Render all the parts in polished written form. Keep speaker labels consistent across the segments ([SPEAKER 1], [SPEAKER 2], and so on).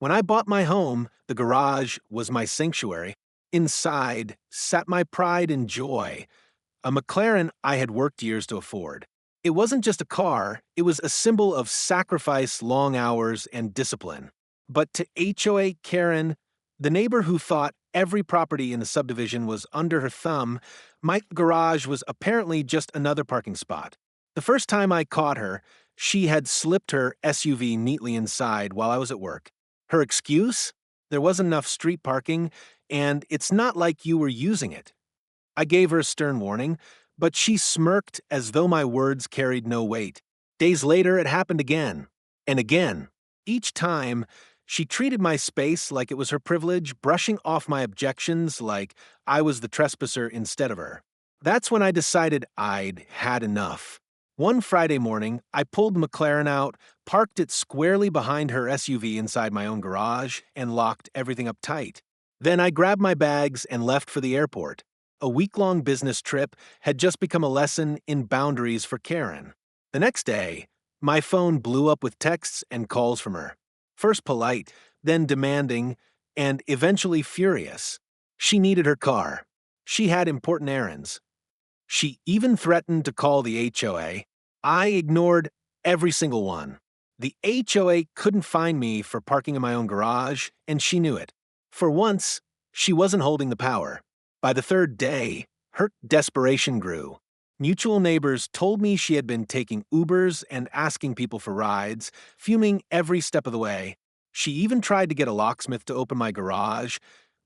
[SPEAKER 1] When I bought my home, the garage was my sanctuary. Inside sat my pride and joy, a McLaren I had worked years to afford. It wasn't just a car, it was a symbol of sacrifice, long hours, and discipline. But to HOA Karen, the neighbor who thought every property in the subdivision was under her thumb, my garage was apparently just another parking spot. The first time I caught her, she had slipped her SUV neatly inside while I was at work. Her excuse? There wasn't enough street parking, and it's not like you were using it. I gave her a stern warning, but she smirked as though my words carried no weight. Days later, it happened again, and again. Each time, she treated my space like it was her privilege, brushing off my objections like I was the trespasser instead of her. That's when I decided I'd had enough. One Friday morning, I pulled McLaren out, parked it squarely behind her SUV inside my own garage, and locked everything up tight. Then I grabbed my bags and left for the airport. A week-long business trip had just become a lesson in boundaries for Karen. The next day, my phone blew up with texts and calls from her. First polite, then demanding, and eventually furious. She needed her car. She had important errands. She even threatened to call the HOA. I ignored every single one. The HOA couldn't find me for parking in my own garage, and she knew it. For once, she wasn't holding the power. By the third day, her desperation grew. Mutual neighbors told me she had been taking Ubers and asking people for rides, fuming every step of the way. She even tried to get a locksmith to open my garage,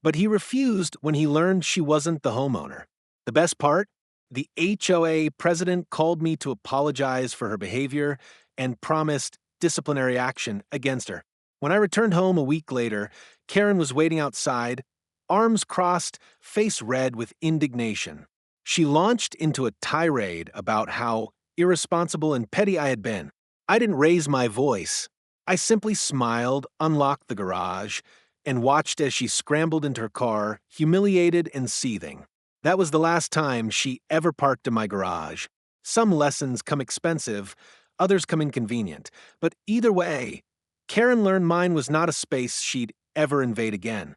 [SPEAKER 1] but he refused when he learned she wasn't the homeowner. The best part? The HOA president called me to apologize for her behavior and promised disciplinary action against her. When I returned home a week later, Karen was waiting outside, arms crossed, face red with indignation. She launched into a tirade about how irresponsible and petty I had been. I didn't raise my voice. I simply smiled, unlocked the garage, and watched as she scrambled into her car, humiliated and seething. That was the last time she ever parked in my garage. Some lessons come expensive, others come inconvenient, but either way, Karen learned mine was not a space she'd ever invade again.